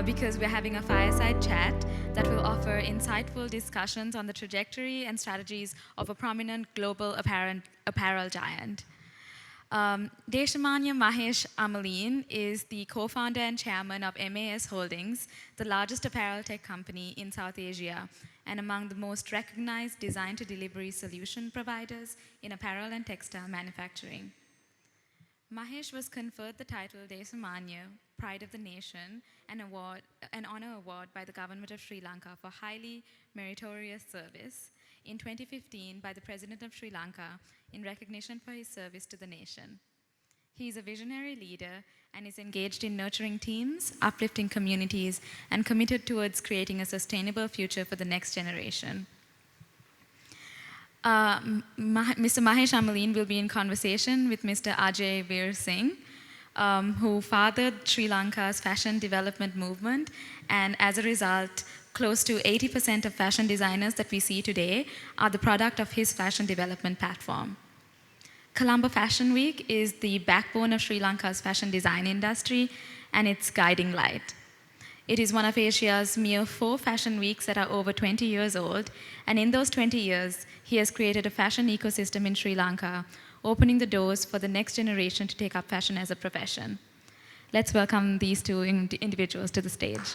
because we're having a fireside chat that will offer insightful discussions on the trajectory and strategies of a prominent global apparel giant. Deshamanya Mahesh Amaleen is the co-founder and chairman of MAS Holdings, the largest apparel tech company in South Asia and among the most recognized design-to-delivery solution providers in apparel and textile manufacturing. Mahesh was conferred the title Deshamanya, Pride of the Nation, an honor award by the government of Sri Lanka for highly meritorious service in 2015 by the President of Sri Lanka in recognition for his service to the nation. He is a visionary leader and is engaged in nurturing teams, uplifting communities, and committed towards creating a sustainable future for the next generation. Mr. Mahesh Amaleen will be in conversation with Mr. Ajai Veer Singh, who fathered Sri Lanka's fashion development movement, and as a result, close to 80% of fashion designers that we see today are the product of his fashion development platform. Colombo Fashion Week is the backbone of Sri Lanka's fashion design industry and its guiding light. It is one of Asia's mere 4 fashion weeks that are over 20 years old, and in those 20 years, he has created a fashion ecosystem in Sri Lanka, opening the doors for the next generation to take up fashion as a profession. Let's welcome these two individuals to the stage.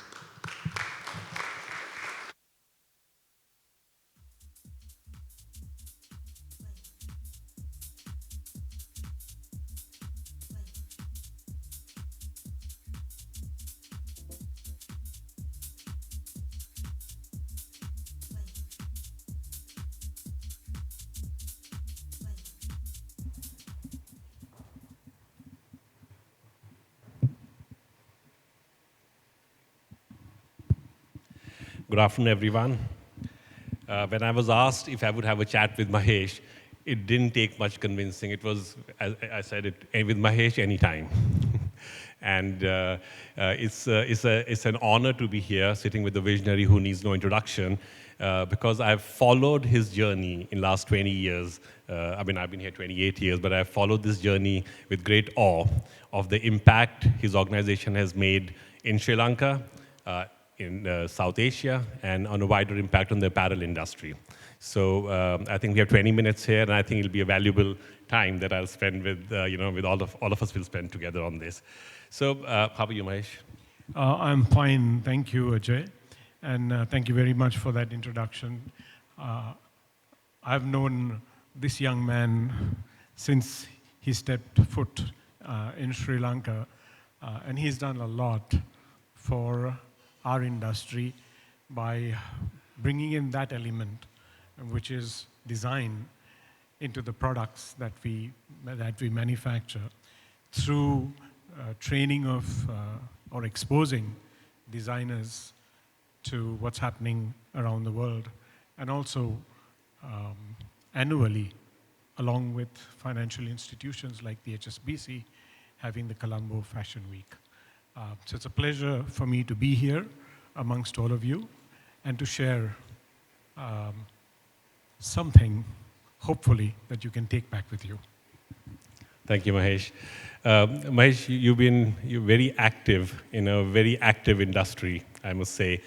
Good afternoon, everyone. When I was asked if I would have a chat with Mahesh, it didn't take much convincing. It was, as I said, with Mahesh anytime. And it's an honor to be here, sitting with a visionary who needs no introduction, because I've followed his journey in the last 20 years. I've been here 28 years, but I've followed this journey with great awe of the impact his organization has made in Sri Lanka, in South Asia, and on a wider impact on the apparel industry. So I think we have 20 minutes here, and I think it'll be a valuable time that I'll spend with, with all of us will spend together on this. So how are you, Mahesh? I'm fine, thank you, Ajay, and thank you very much for that introduction. I've known this young man since he stepped foot in Sri Lanka, and he's done a lot for our industry by bringing in that element, which is design, into the products that we manufacture through training of or exposing designers to what's happening around the world, and also annually, along with financial institutions like the HSBC, having the Colombo Fashion Week. So it's a pleasure for me to be here amongst all of you and to share something, hopefully, that you can take back with you. Thank you, Mahesh. Mahesh, you're very active in a very active industry, I must say.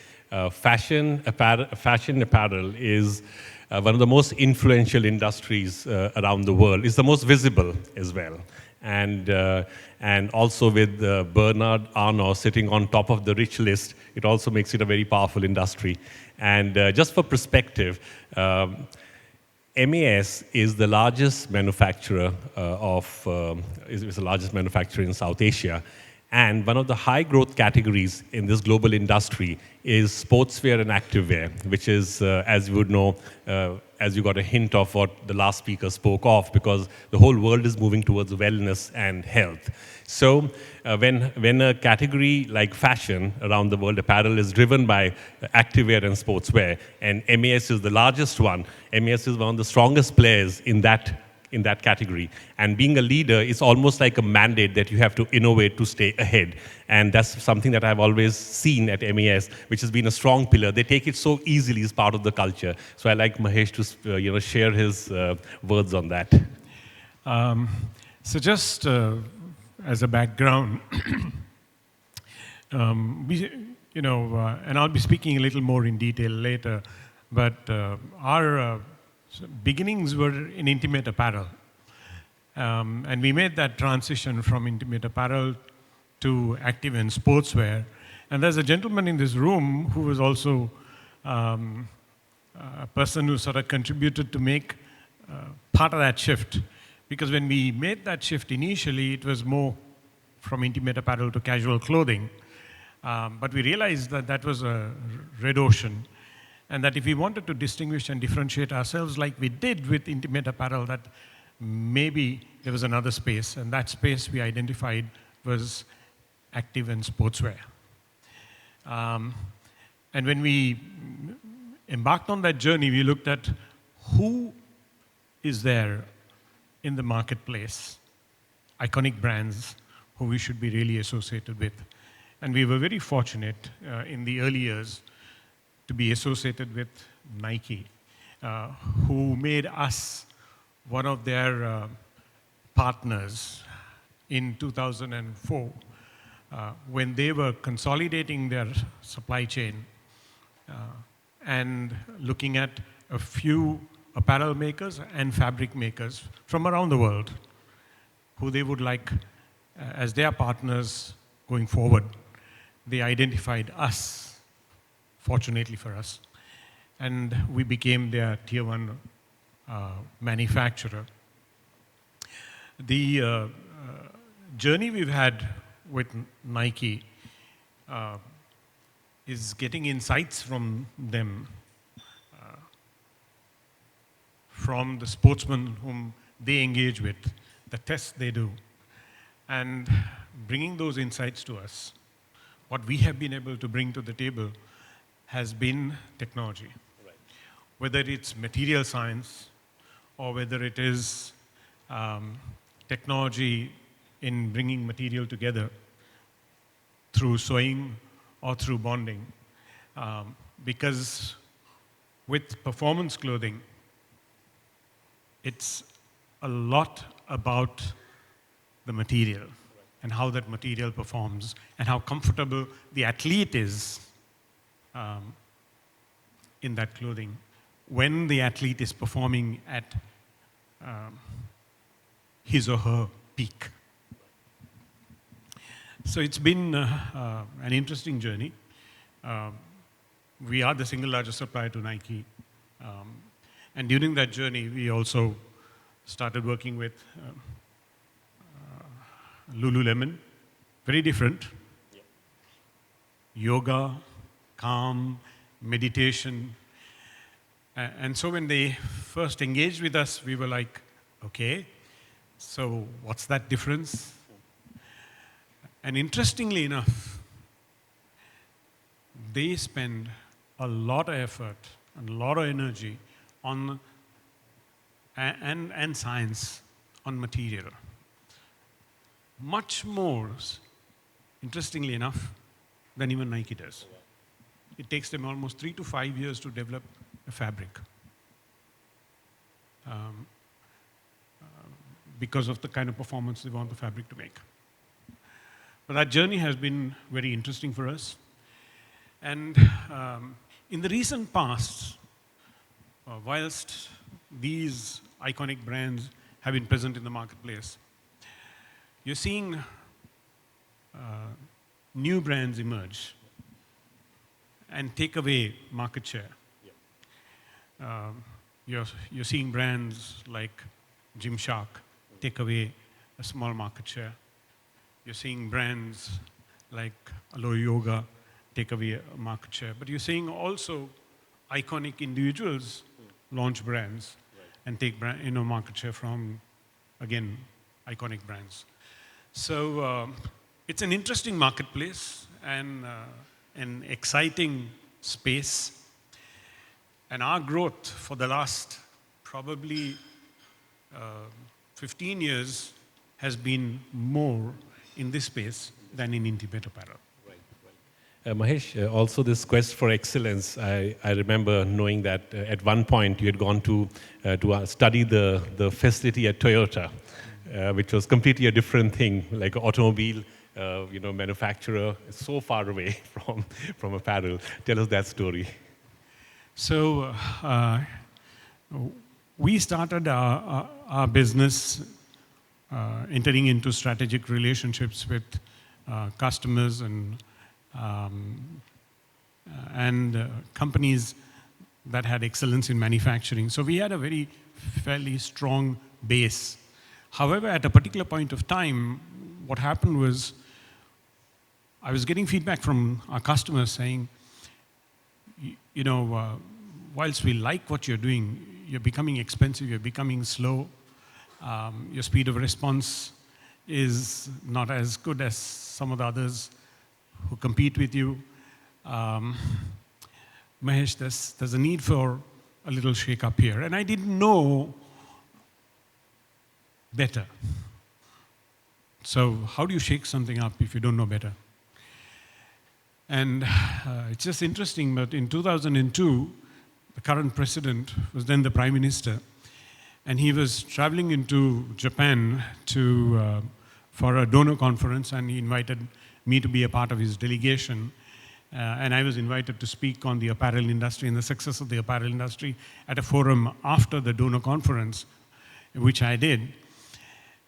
Fashion apparel is one of the most influential industries around the world. It's the most visible as well. And also with Bernard Arnault sitting on top of the rich list, it also makes it a very powerful industry. And just for perspective, MAS is the largest manufacturer is the largest manufacturer in South Asia. And one of the high growth categories in this global industry is sportswear and activewear, which is, as you would know, as you got a hint of what the last speaker spoke of, because the whole world is moving towards wellness and health. So when a category like fashion around the world, apparel, is driven by activewear and sportswear, and MAS is the largest one, MAS is one of the strongest players in that category. And being a leader is almost like a mandate that you have to innovate to stay ahead. And that's something that I've always seen at MAS, which has been a strong pillar. They take it so easily as part of the culture. So I like Mahesh to share his words on that. So just as a background, and I'll be speaking a little more in detail later, but our beginnings were in intimate apparel. And we made that transition from intimate apparel to active and sportswear. And there's a gentleman in this room who was also a person who sort of contributed to make part of that shift. Because when we made that shift initially, it was more from intimate apparel to casual clothing. But we realized that that was a red ocean, and that if we wanted to distinguish and differentiate ourselves like we did with intimate apparel, that maybe there was another space, and that space we identified was active and sportswear. And when we embarked on that journey, we looked at who is there in the marketplace, iconic brands who we should be really associated with. And we were very fortunate in the early years to be associated with Nike, who made us one of their partners in 2004 when they were consolidating their supply chain and looking at a few apparel makers and fabric makers from around the world who they would like as their partners going forward. They identified us, fortunately for us, and we became their tier one manufacturer. The journey we've had with Nike is getting insights from them, from the sportsmen whom they engage with, the tests they do, and bringing those insights to us. What we have been able to bring to the table has been technology. Right. Whether it's material science or whether it is technology in bringing material together through sewing or through bonding. Because with performance clothing, it's a lot about the material and how that material performs and how comfortable the athlete is in that clothing when the athlete is performing at his or her peak. So it's been an interesting journey. We are the single largest supplier to Nike. And during that journey, we also started working with Lululemon, very different. Yeah. Yoga, calm, meditation. And so when they first engaged with us, we were like, okay, so what's that difference? And interestingly enough, they spend a lot of effort and a lot of energy on and science on material. Much more, interestingly enough, than even Nike does. It takes them almost 3 to 5 years to develop a fabric because of the kind of performance they want the fabric to make. But that journey has been very interesting for us. And in the recent past, whilst these iconic brands have been present in the marketplace, you're seeing new brands emerge and take away market share. Yeah. You're seeing brands like Gymshark take away a small market share. You're seeing brands like Aloe Yoga take away a market share. But you're seeing also iconic individuals launch brands and take market share from, again, iconic brands. So it's an interesting marketplace and an exciting space. And our growth for the last probably 15 years has been more in this space than in intimate apparel. Mahesh, also this quest for excellence, I remember knowing that at one point you had gone to study the facility at Toyota, which was completely a different thing, like automobile manufacturer so far away from apparel. Tell us that story. So we started our business entering into strategic relationships with customers and companies that had excellence in manufacturing. So we had a very fairly strong base. However, at a particular point of time, what happened was I was getting feedback from our customers saying, whilst we like what you're doing, you're becoming expensive, you're becoming slow, your speed of response is not as good as some of the others who compete with you. Mahesh, there's a need for a little shake up here. And I didn't know better. So how do you shake something up if you don't know better? And it's just interesting, but in 2002, the current president was then the prime minister, and he was traveling into Japan for a donor conference, and he invited me to be a part of his delegation. And I was invited to speak on the apparel industry and the success of the apparel industry at a forum after the donor conference, which I did.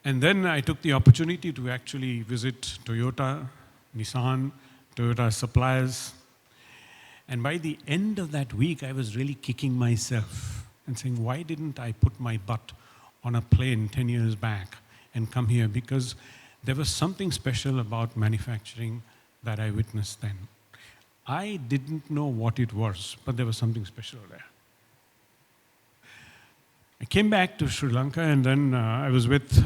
And then I took the opportunity to actually visit Toyota, Nissan, Toyota suppliers. And by the end of that week, I was really kicking myself and saying, why didn't I put my butt on a plane 10 years back and come here? Because there was something special about manufacturing that I witnessed then. I didn't know what it was, but there was something special there. I came back to Sri Lanka, and then I was with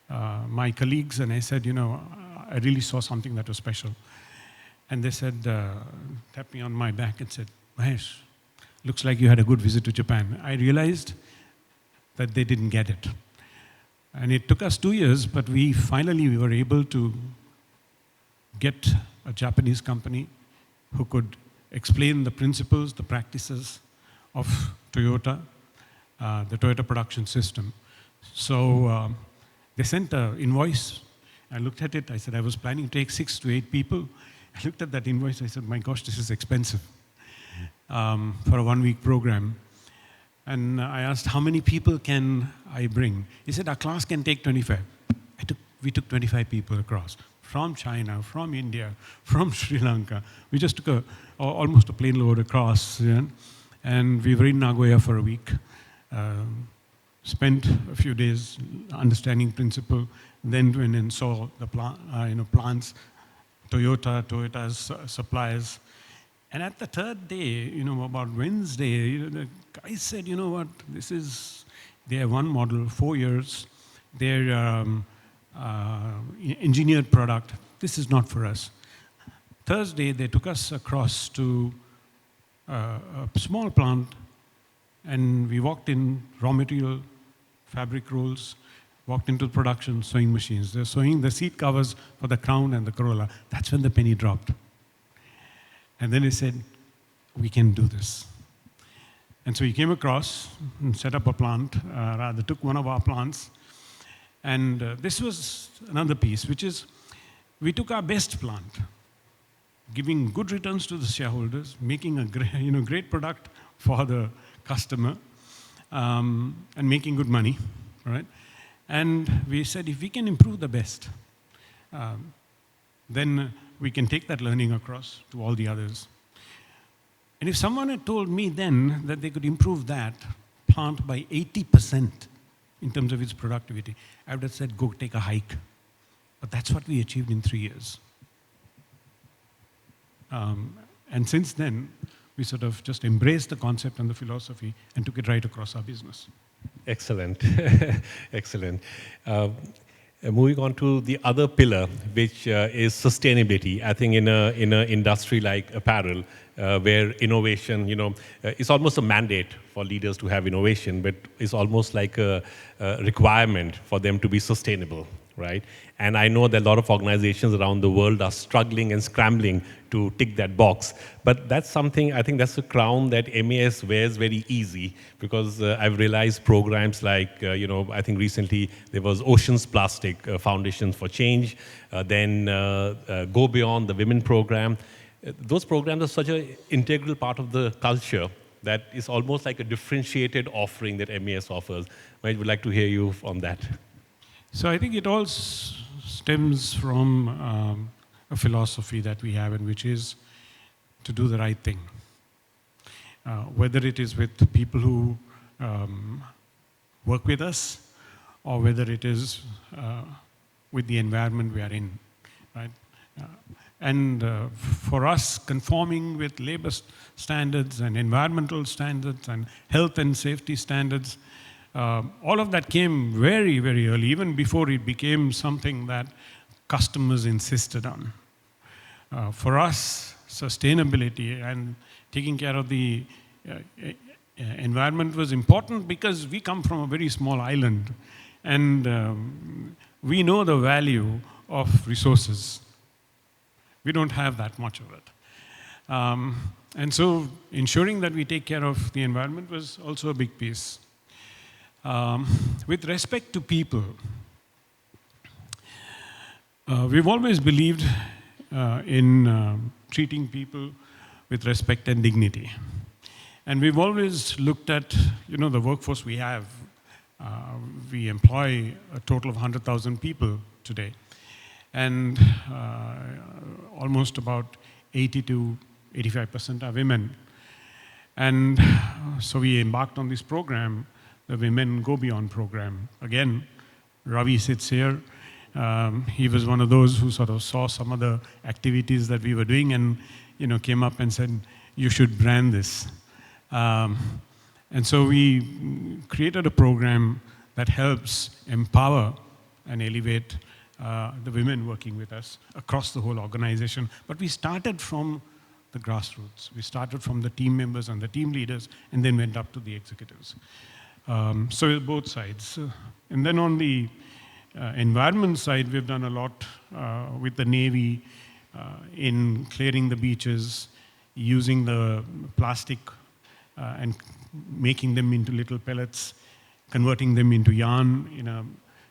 my colleagues, and I said, I really saw something that was special. And they said, tapped me on my back and said, Mahesh, looks like you had a good visit to Japan. I realized that they didn't get it. And it took us 2 years, but we were able to get a Japanese company who could explain the principles, the practices of Toyota, the Toyota production system. So they sent an invoice. I looked at it. I said, I was planning to take 6 to 8 people. I looked at that invoice. I said, my gosh, this is expensive for a 1-week program. And I asked, how many people can I bring? He said, our class can take 25. We took 25 people across. From China, from India, from Sri Lanka. We just took almost a plane load across. And we were in Nagoya for a week. Spent a few days understanding principle. Then went and saw the plants, Toyota's suppliers. And at the third day, about Wednesday, the guy said, you know what, they have one model, 4 years. They're engineered product. This is not for us. Thursday, they took us across to a small plant, and we walked in, raw material, fabric rolls, walked into production, sewing machines. They're sewing the seat covers for the Crown and the Corolla. That's when the penny dropped. And then he said, we can do this. And so he came across and set up a plant, took one of our plants. And this was another piece, which is we took our best plant, giving good returns to the shareholders, making a great product for the customer, and making good money, right? And we said, if we can improve the best, then we can take that learning across to all the others. And if someone had told me then that they could improve that plant by 80% in terms of its productivity, I would have said, go take a hike. But that's what we achieved in 3 years. And since then, we sort of just embraced the concept and the philosophy and took it right across our business. Excellent. Excellent. Moving on to the other pillar, which is sustainability. I think in an industry like apparel, where innovation, it's almost a mandate for leaders to have innovation, but it's almost like a requirement for them to be sustainable, right? And I know that a lot of organizations around the world are struggling and scrambling to tick that box. But that's something, I think that's a crown that MAS wears very easy, because I've realized programs like, I think recently there was Oceans Plastic Foundation for Change, then Go Beyond, the Women program. Those programs are such an integral part of the culture that is almost like a differentiated offering that MAS offers. I would like to hear you on that. So I think it all stems from a philosophy that we have, and which is to do the right thing. Whether it is with the people who work with us, or whether it is with the environment we are in, right? And for us, conforming with labor standards and environmental standards and health and safety standards, all of that came very, very early, even before it became something that customers insisted on. For us, sustainability and taking care of the environment was important because we come from a very small island, and we know the value of resources. We don't have that much of it. And so ensuring that we take care of the environment was also a big piece. With respect to people, we've always believed in treating people with respect and dignity. And we've always looked at, the workforce we have. We employ a total of 100,000 people today. And almost about 80 to 85% are women. And so we embarked on this program, the Women Go Beyond program. Again, Ravi sits here. He was one of those who sort of saw some of the activities that we were doing and came up and said, you should brand this. And so we created a program that helps empower and elevate the women working with us across the whole organization. But we started from the grassroots. We started from the team members and the team leaders, and then went up to the executives. So both sides. And then on the environment side, we've done a lot with the Navy in clearing the beaches, using the plastic and making them into little pellets, converting them into yarn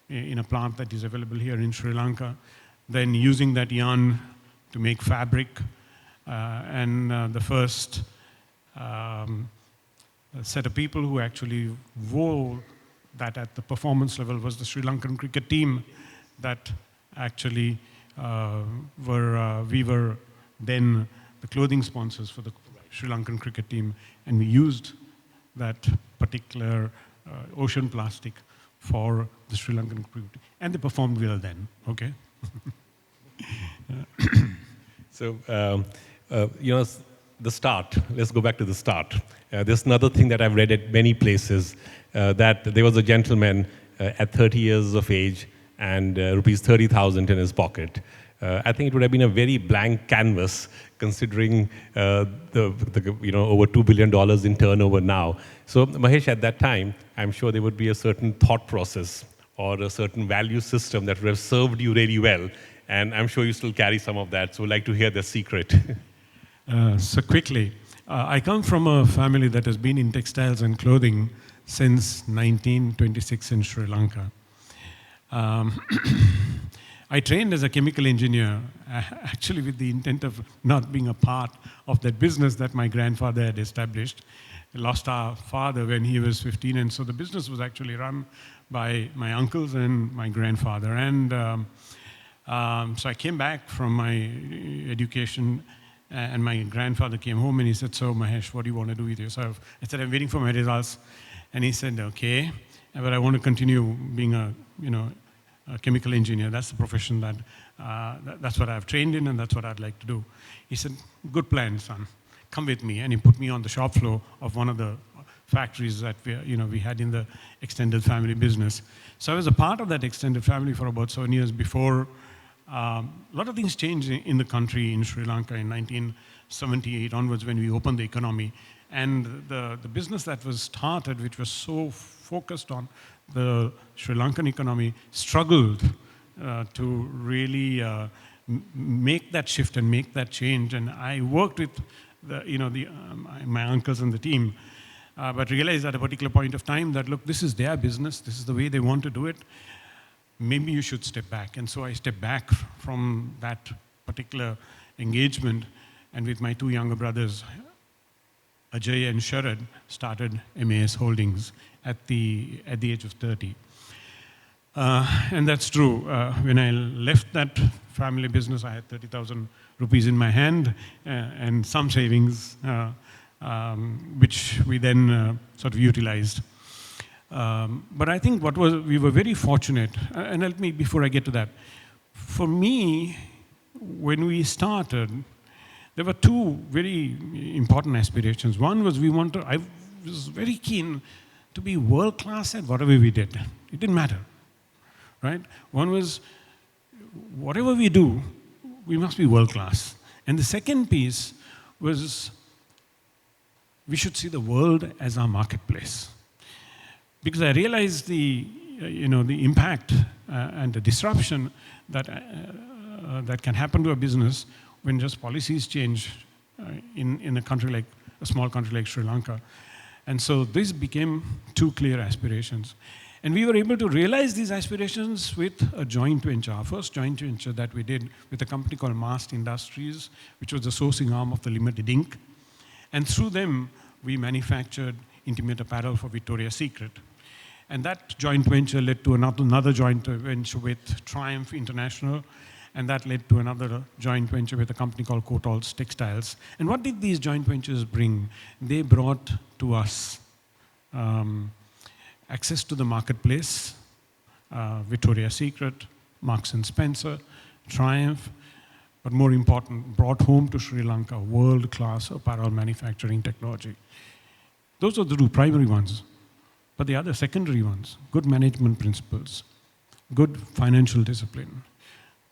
in a plant that is available here in Sri Lanka, then using that yarn to make fabric. And the first set of people who actually wore that at the performance level was the Sri Lankan cricket team that actually we were then the clothing sponsors for the Sri Lankan cricket team, and we used that particular ocean plastic for the Sri Lankan cricket team, and they performed well then, okay? So, the start, let's go back to the start. There's another thing that I've read at many places, that there was a gentleman at 30 years of age and rupees 30,000 in his pocket. I think it would have been a very blank canvas considering over $2 billion in turnover now. So Mahesh, at that time, I'm sure there would be a certain thought process or a certain value system that would have served you really well. And I'm sure you still carry some of that. So I'd like to hear the secret. So quickly, I come from a family that has been in textiles and clothing since 1926 in Sri Lanka. I trained as a chemical engineer, actually with the intent of not being a part of that business that my grandfather had established. We lost our father when he was 15, and so the business was actually run by my uncles and my grandfather. And so I came back from my education, and my grandfather came home and he said, "So Mahesh, what do you want to do with yourself?" I said, "I'm waiting for my results." And he said, "Okay, but I want to continue being a chemical engineer. That's the profession that's what I've trained in, and that's what I'd like to do." He said, "Good plan, son. Come with me." And he put me on the shop floor of one of the factories that we had in the extended family business. So I was a part of that extended family for about 7 years before. A lot of things changed in the country, in Sri Lanka, in 1978 onwards, when we opened the economy. And the business that was started, which was so focused on the Sri Lankan economy, struggled to really make that shift and make that change. And I worked with my uncles and the team, but realized at a particular point of time that, look, this is their business, this is the way they want to do it. Maybe you should step back. And so I stepped back from that particular engagement, and with my two younger brothers, Ajay and Sharad, started MAS Holdings at the age of 30. And that's true. When I left that family business, I had 30,000 rupees in my hand and some savings, which we then sort of utilized. But I think we were very fortunate, and let me, before I get to that, for me, when we started, there were two very important aspirations. One was I was very keen to be world-class at whatever we did. It didn't matter, right? One was, whatever we do, we must be world-class. And the second piece was, we should see the world as our marketplace. Because I realized the impact and the disruption that can happen to a business when just policies change in a small country like Sri Lanka. And so this became two clear aspirations. And we were able to realize these aspirations with a joint venture, our first joint venture that we did with a company called Mast Industries, which was the sourcing arm of the Limited Inc. And through them, we manufactured intimate apparel for Victoria's Secret. And that joint venture led to another joint venture with Triumph International, and that led to another joint venture with a company called Cotal's Textiles. And what did these joint ventures bring? They brought to us access to the marketplace, Victoria's Secret, Marks and Spencer, Triumph, but more important, brought home to Sri Lanka world-class apparel manufacturing technology. Those are the two primary ones. But the other secondary ones, good management principles, good financial discipline,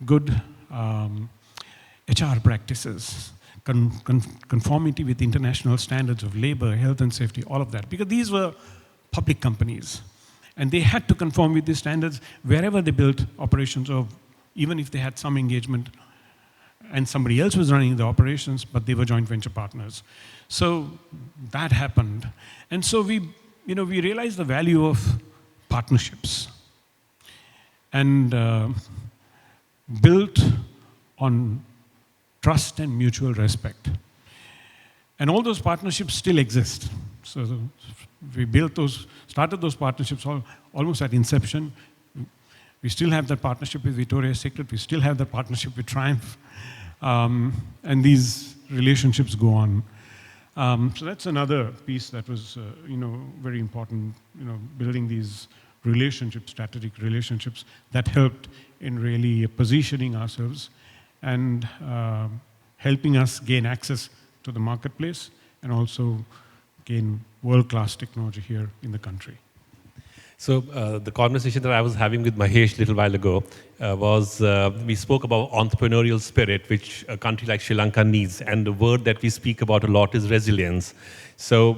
good HR practices, conformity with international standards of labor, health and safety, all of that. Because these were public companies. And they had to conform with these standards wherever they built operations, or even if they had some engagement and somebody else was running the operations, but they were joint venture partners. So that happened. And so we realized the value of partnerships and built on trust and mutual respect. And all those partnerships still exist. So we started those partnerships almost at inception. We still have that partnership with Victoria's Secret. We still have that partnership with Triumph. And these relationships go on. So that's another piece that was, very important, building these relationships, strategic relationships that helped in really positioning ourselves and helping us gain access to the marketplace and also gain world-class technology here in the country. So the conversation that I was having with Mahesh a little while ago was we spoke about entrepreneurial spirit, which a country like Sri Lanka needs, and the word that we speak about a lot is resilience. So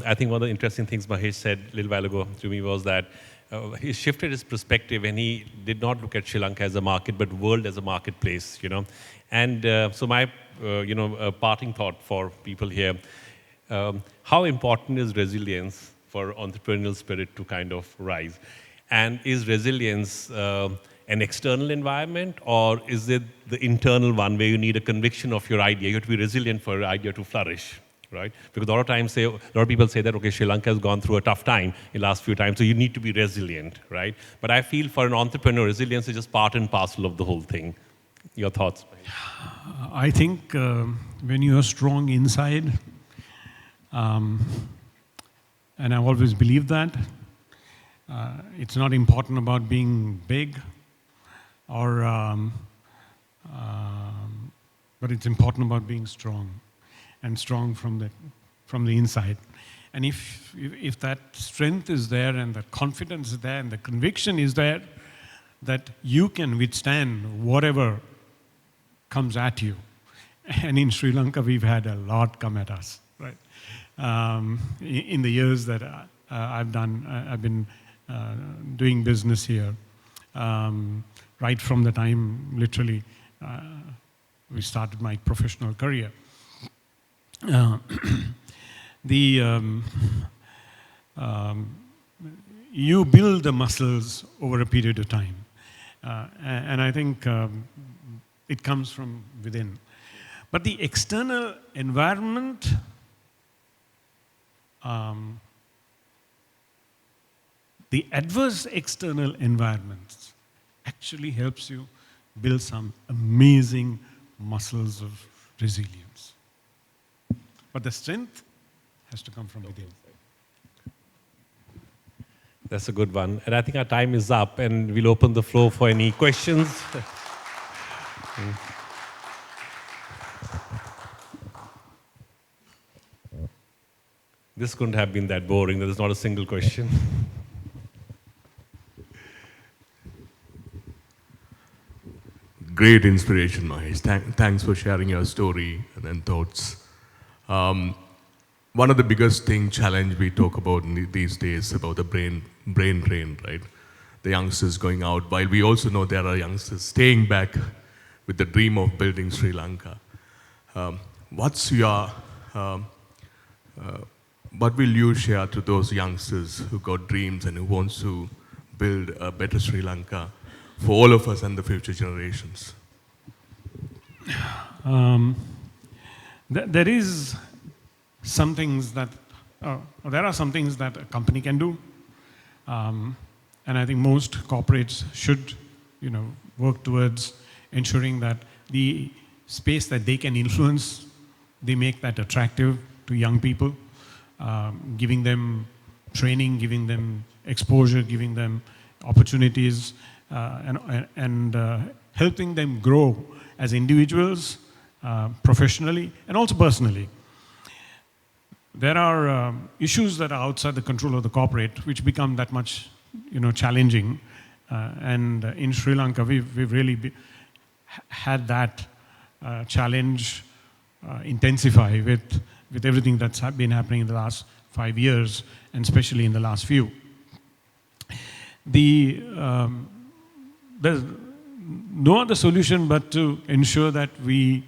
I think one of the interesting things Mahesh said a little while ago to me was that he shifted his perspective and he did not look at Sri Lanka as a market, but world as a marketplace, And so my, parting thought for people here, how important is resilience for entrepreneurial spirit to kind of rise? And is resilience an external environment, or is it the internal one where you need a conviction of your idea? You have to be resilient for your idea to flourish, right? Because a lot of people say that, okay, Sri Lanka has gone through a tough time in the last few times, so you need to be resilient, right? But I feel for an entrepreneur, resilience is just part and parcel of the whole thing. Your thoughts? I think when you are strong inside, and I've always believed that. It's not important about being big, but it's important about being strong, and strong from the inside. And if that strength is there, and the confidence is there, and the conviction is there, that you can withstand whatever comes at you. And in Sri Lanka, we've had a lot come at us, right? In the years that I've been doing business here, right from the time, literally, we started my professional career. Uh, the you build the muscles over a period of time, and I think it comes from within. But the external environment, the adverse external environments actually helps you build some amazing muscles of resilience. But the strength has to come from within. That's a good one. And I think our time is up, and we'll open the floor for any questions. This couldn't have been that boring. There's not a single question. Great inspiration, Mahesh. Thanks for sharing your story and thoughts. One of the biggest challenge we talk about these days about the brain drain, right? The youngsters going out, while we also know there are youngsters staying back with the dream of building Sri Lanka. What's your, what will you share to those youngsters who got dreams and who wants to build a better Sri Lanka for all of us and the future generations? There is some things that, there are some things that a company can do, and I think most corporates should, work towards ensuring that the space that they can influence, they make that attractive to young people, giving them training, giving them exposure, giving them opportunities, and helping them grow as individuals, professionally, and also personally. There are issues that are outside the control of the corporate, which become that much, challenging. And in Sri Lanka, we've really had that challenge intensify with everything that's been happening in the last 5 years, and especially in the last few. There's no other solution but to ensure that we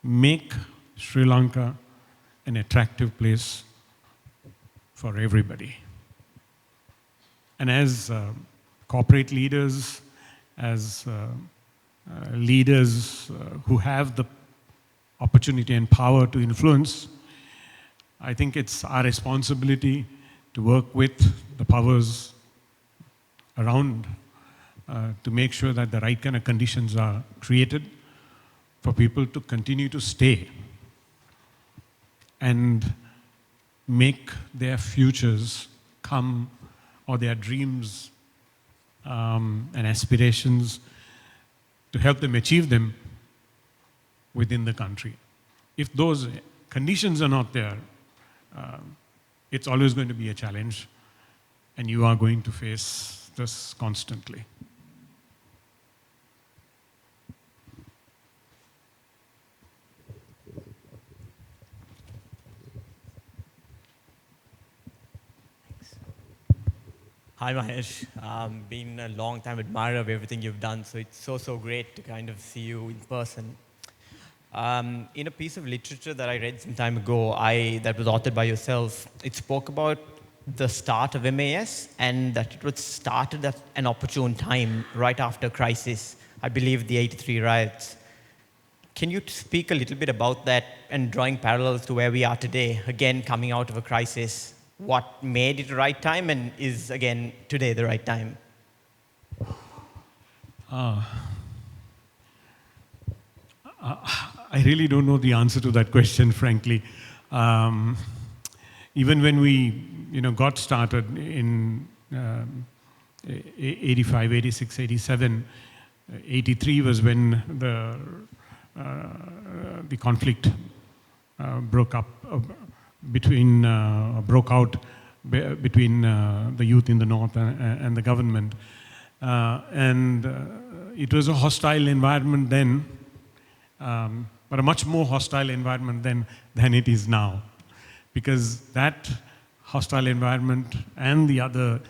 make Sri Lanka an attractive place for everybody. And as corporate leaders, as leaders who have the opportunity and power to influence, I think it's our responsibility to work with the powers around to make sure that the right kind of conditions are created for people to continue to stay and make their futures come, or their dreams and aspirations, to help them achieve them within the country. If those conditions are not there, it's always going to be a challenge, and you are going to face this constantly. Hi Mahesh, been a long time admirer of everything you've done, so it's so great to kind of see you in person. In a piece of literature that I read some time ago, that was authored by yourself, it spoke about the start of MAS and that it was started at an opportune time right after crisis, I believe the 83 riots. Can you speak a little bit about that and drawing parallels to where we are today, again coming out of a crisis? What made it the right time and is, again, today the right time? I really don't know the answer to that question, frankly. Even when we, got started in 85, 86, 87, 83 was when the conflict broke out between the youth in the north and the government. It was a hostile environment then, but a much more hostile environment than it is now. Because that hostile environment and the other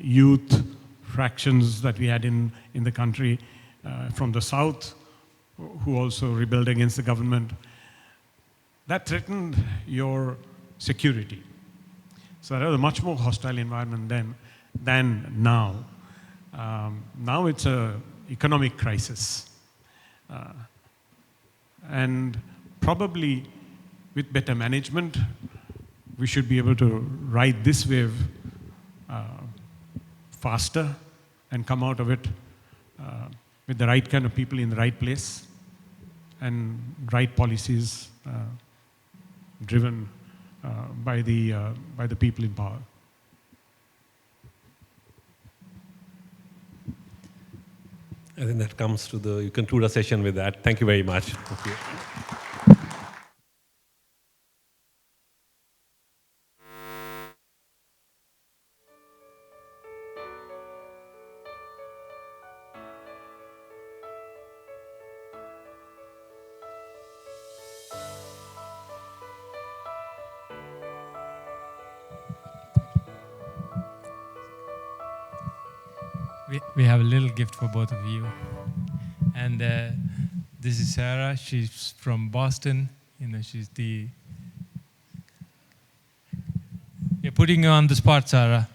youth fractions that we had in the country from the south, who also rebelled against the government. That threatened your security. So that was a much more hostile environment then than now. Now it's an economic crisis. And probably with better management, we should be able to ride this wave faster and come out of it with the right kind of people in the right place and right policies driven by the people in power. I think that comes to you conclude our session with that. Thank you very much. Thank you. We have a little gift for both of you. And this is Sarah. She's from Boston. You know, she's the... We're putting you on the spot, Sarah.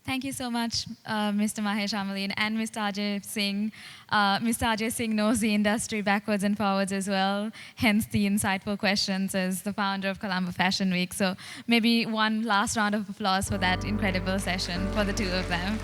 Thank you so much, Mr. Mahesh Amaleen and Mr. Ajay Singh. Mr. Ajay Singh knows the industry backwards and forwards as well, hence the insightful questions as the founder of Colombo Fashion Week. So maybe one last round of applause for that incredible session for the two of them.